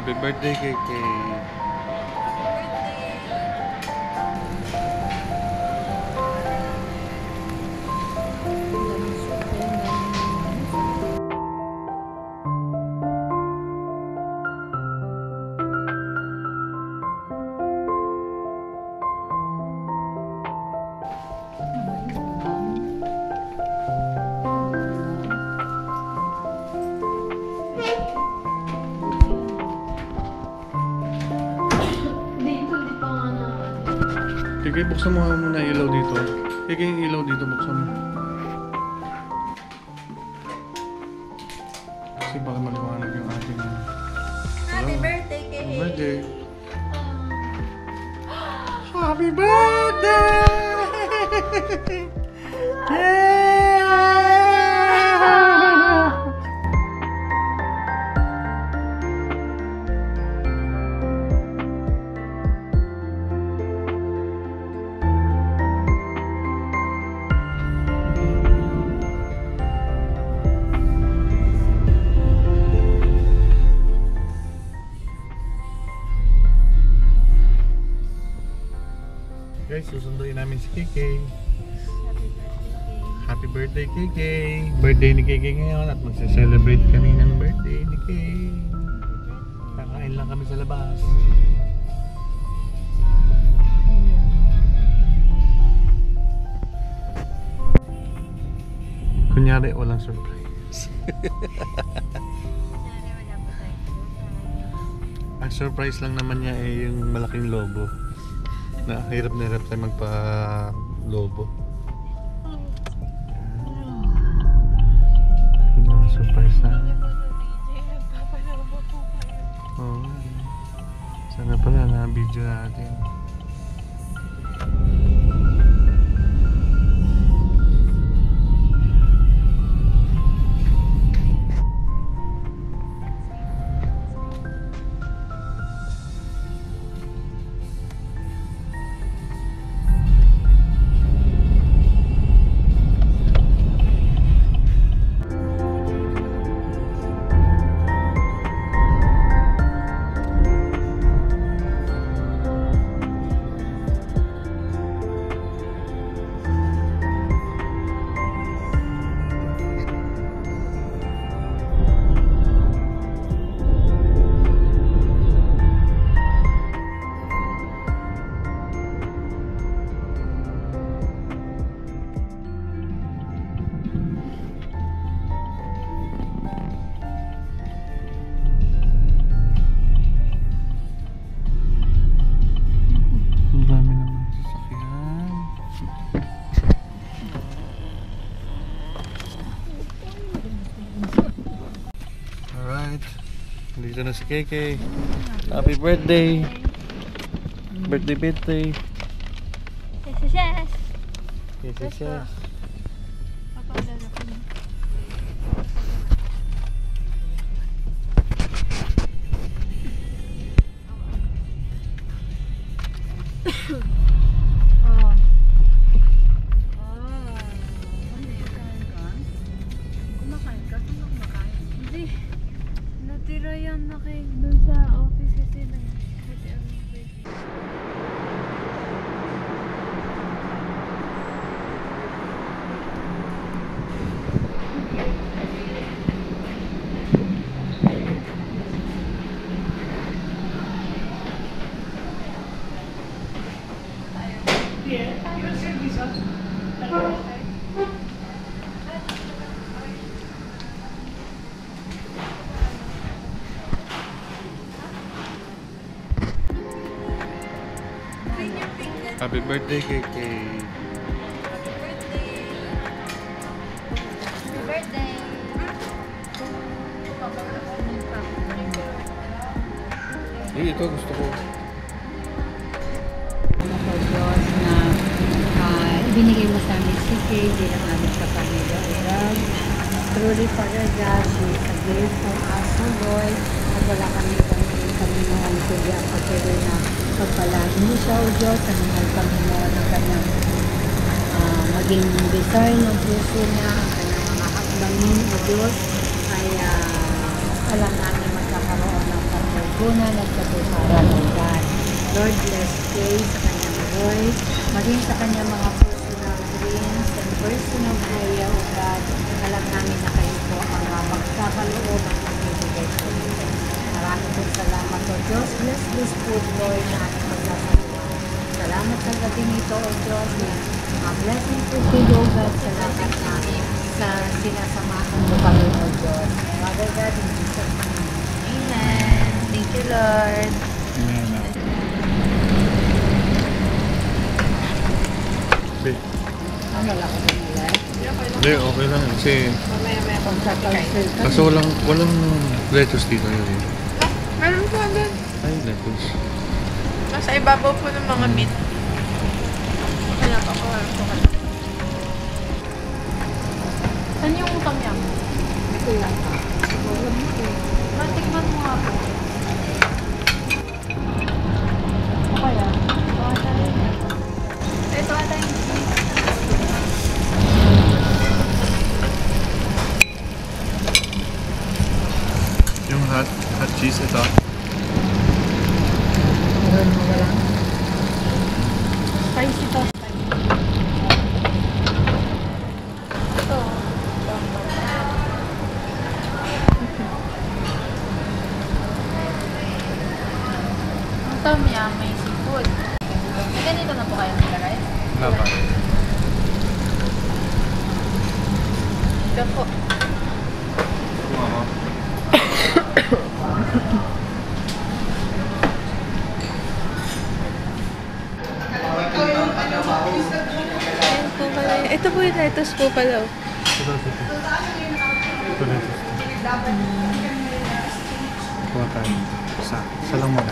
Happy birthday, KK. Kiki, buksan mo muna ilaw dito. Kiki, yung ilaw dito, buksan mo. Kasi baka maliwanag yung ating... Happy birthday, Kiki! Happy birthday! Happy birthday! Yeah! Guys, susunduin namin si KK. Happy birthday, KK! Birthday ni KK ngayon at magse-celebrate kami ng birthday ni KK. Kakain lang kami sa labas. Kunyari, walang surprise. Ang surprise lang naman niya ay yung malaking lobo. Na hirap na hirap tayo magpa-lobo. Yun ang surprise na. Oo. Sana pala na-video natin. Dito na si KK. Happy birthday! Birthday! Yes! Yes. Natira yan na kay dun sa office kasi Happy birthday, KK. Happy birthday! Ito gusto ko. Ako Diyos na ibinigay mo sa amin si Kay bilang aming kapamilya. Lord, truly Father God, she is a gift for us, O Lord. At wala kami Panginoon kundi ang pagkiri na pagpalain mo siya, O Diyos, sa mga Panginoon ng kanyang maging desire ng puso niya, ang kanyang mga hakbangin, O Diyos, ay alam namin magkakaroon ng pagkiri pinagkukunan at katuparan ng God. Lord, bless Kay sa kanyang voice, maging sa kanyang mga personal dreams and personal prayer, O God. Alam namin na kayo po ang magkakaloob at magbibigay sa inyo. Maraming po salamat, O Diyos. Bless this food, Lord, na aming magsasaluhan. Salamat sa gabi nito, O Diyos, na blessing po to God sa lahat namin sa sinasamahan mo kami, O Diyos. Father God, in Jesus' name. Amen. Thank you, Lord. Amen. Babe, Ano lang ako nila? hindi, okay lang. Kasi, Kung sa council ka, kaso walang lettuce dito yun eh. Meron po agad. Ay, lettuce. Nasa ibabaw po ng mga meat. Okay lang ako. Saan yung utang niya? ito lang ka. Wala mo ito. Matikman mo nga po. Okay ah. Ito ata yung Yung hot cheese ito. Meron mo wala. spicy to. Ito. Ang tom yum, may seafood. May ganito na po kayo nilagay? Wala pa. Ito po. Oo. Ayan po pala. Ito po yung lettuce po pala. Oh. Ito lettuce. Kuha tayo. Isa lang muna.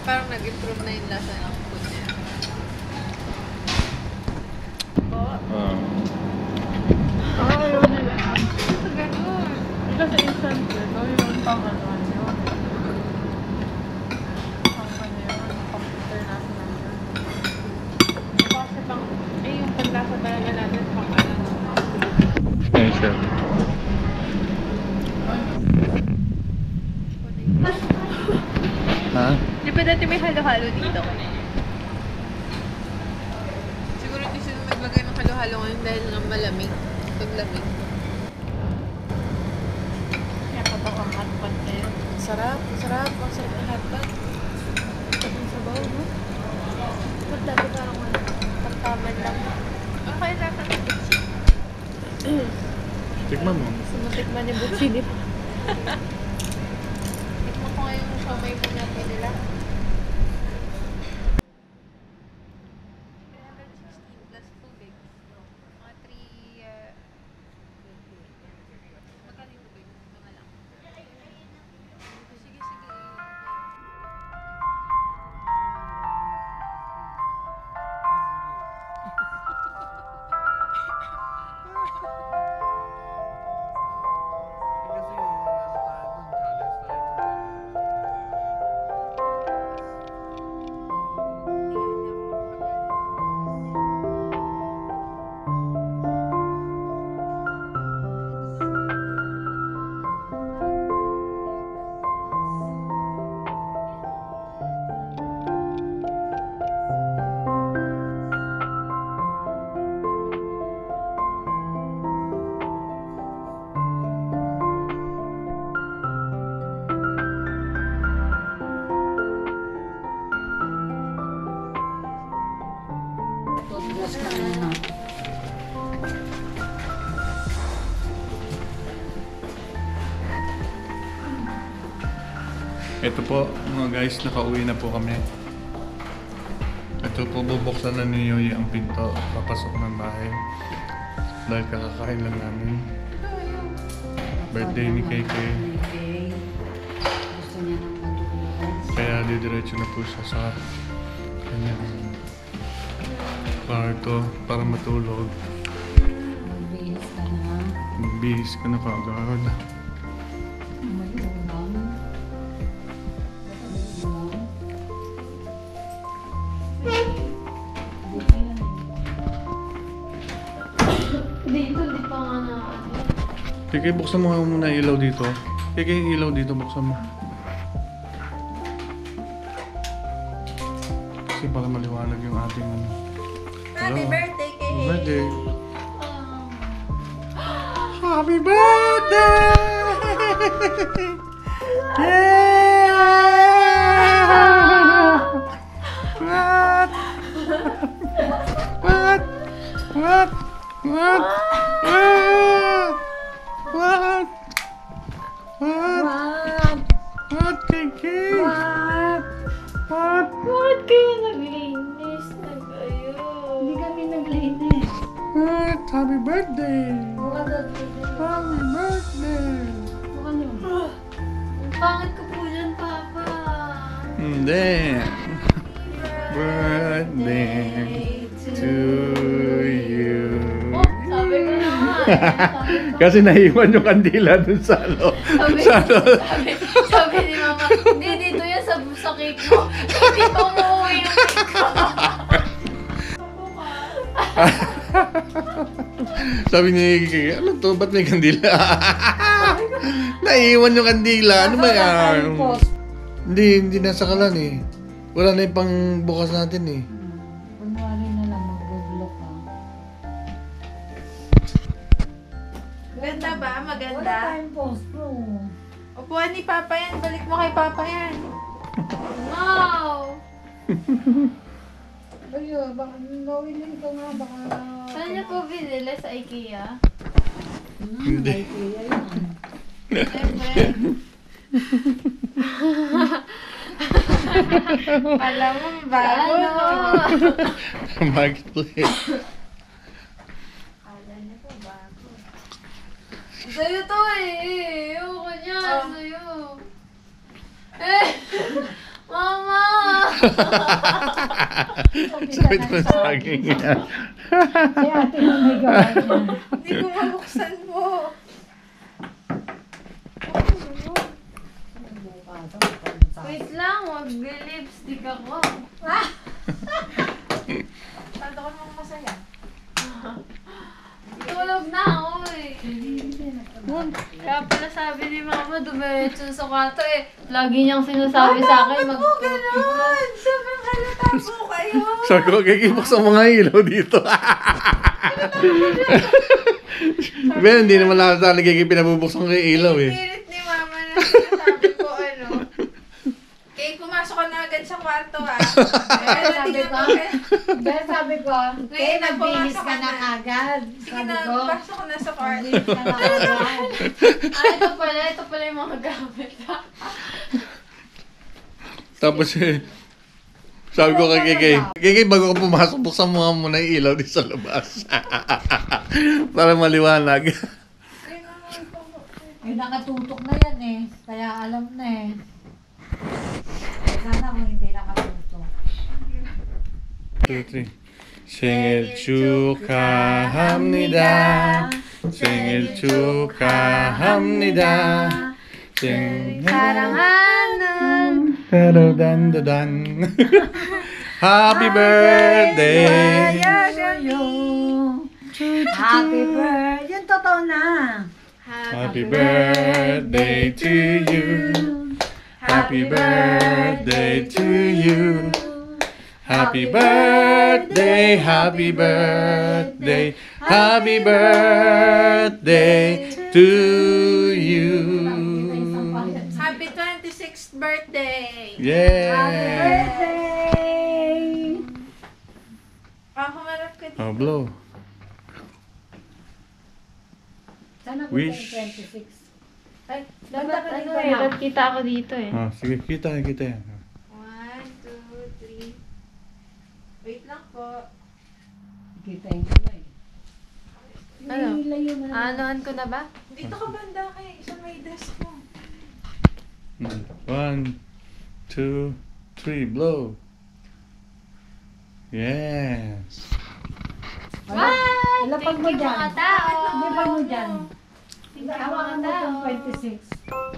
Parang nag-improve na yung lasa ng food niya. Ayaw nila. Sa ganun. Kasi instant yun. O yun pang ano yun. Pang ano yun. Pang international yun. Kasi pang, yung panlasa talaga natin pang ano. Ayun siya. Ha? Di ba dati may halo-halo dito? Siguro di sila naglagay ng halo-halo ngayon dahil nga malamig. Paglamig. Kaya pa ba ang hotpot na yun? Sarap, sarap. Ang sarap ng hotpot. Ang sabaw, no? Ba't dati parang ano? Pagkaman lang. Okay lang. Tikman mo. Sumatikman ni Butchini. Tikman ko ngayon yung siomay mo na nila. 316 plus tubig. Mga 3... magkano yung tubig? Mga lang. Sige, sige. Toothbrush ka muna. Ito po mga guys, nakauwi na po kami. Ito po, bubuksan na ni Yoyi ang pinto papasok ng bahay. Dahil kakakain lang namin. Birthday ni KK. Gusto niya nang matulog. Kaya didiretso na po siya sa kanyang kwarto para matulog. Magbihis ka na. Magbihis ka na kagad. May ulam. Dito, di pa nga na. KK, buksan mo nga muna yung ilaw dito. KK, yung ilaw dito, buksan mo. Kasi para maliwanag yung ating ano. Happy Hello. birthday, Kay! Happy birthday! Happy birthday! Yeah! What? What? What? What? What? What? What, KK? What? What? Bakit kayo naglinis na kayo? Hindi kami naglinis. What? Happy birthday! Happy Happy birthday! Ang pangit ko po dyan, Papa. Hindi. Birthday to you. Oh, sabi ko na nga. Sabi ko. Kasi naiwan yung kandila dun sa ano. Sabi ni Mama, hindi dito yan sa cake mo. Hindi pa umuwi yung cake ko. Sabi ni Kiki, ano to? Ba't may kandila? Naiwan yung kandila. Ano ba yan? Hindi nasa kalan eh. Wala na yung pang bukas natin eh. Kunwari na lang mag-vlog ka. Ganda ba? Wala Maganda? tayong post bro. Upuan ni Papa yan. Balik mo kay Papa yan. Wow! Ayun, baka nawilin ka nga, baka... Saan niyo po binili? Sa IKEA? Hindi. Ay, kuya yun. Siyempre. Alam mo, bago. Marketplace. Alam niyo po, bago. Sa'yo to eh. Ayoko niya. Sa'yo. Eh! Mama! Sabi ko sa akin yan. Si ate mo may gawa niya. Hindi ko mabuksan mo. Wait lang, mag-lipstick ako. Tanto ko naman masaya. Tulog na ako eh. Kaya pala sabi ni Mama, dumiretso sa kwarto eh. Lagi niyang sinasabi sa akin, mag-ganon! Sobrang halata po kayo! Sabi ko, kikibuksan mo nga yung ilaw dito. Pero hindi naman lahat sa akin pinabubuksan ko yung ilaw eh. Pilit ni Mama na sinasabi ko ano. Kaya pumasok ko na agad sa kwarto ah. Sabi ko, dahil sabi ko, kaya Ngayon, nagbihis pumasok ka ka na na. agad. Sige Sabi na, ko, pasok ko na sa kwarto. nagbihis ka na agad. Ito pala yung mga gamit. Tapos sabi ko kay Kikay, Kikay, bago ka pumasok, buksan mo nga muna yung ilaw din sa labas. Para maliwanag. Ay, nakatutok na yan eh. Kaya alam na eh. Sana kung hindi nakatutok. 2, 3. 생일 축하합니다. 생일 축하합니다. 생일 사랑하는 따라단다단. Happy birthday. Happy birthday. Yun totoo na. Happy birthday to you. Happy birthday to you. Happy birthday, happy birthday, happy birthday to you. Happy 26th birthday! Yeah. Birthday! Humarap ka dito. Oh, blow. Sana ko Wish. 26. Ay, Banda dapat ka ano dito eh, na. dapat kita ako dito eh. Oh, sige, kita yan. 1, 2, 3. Wait lang po. Kita yung kamay. Ano? Layo mo na. Anoan ko na ba? Dito ka banda kay sa may desk mo. 1, 2, 3, blow. Yes. Lapag mo Thank you dyan. mga tao! Lapag mo dyan. Thank you mga Hawakan mo tao! itong 26.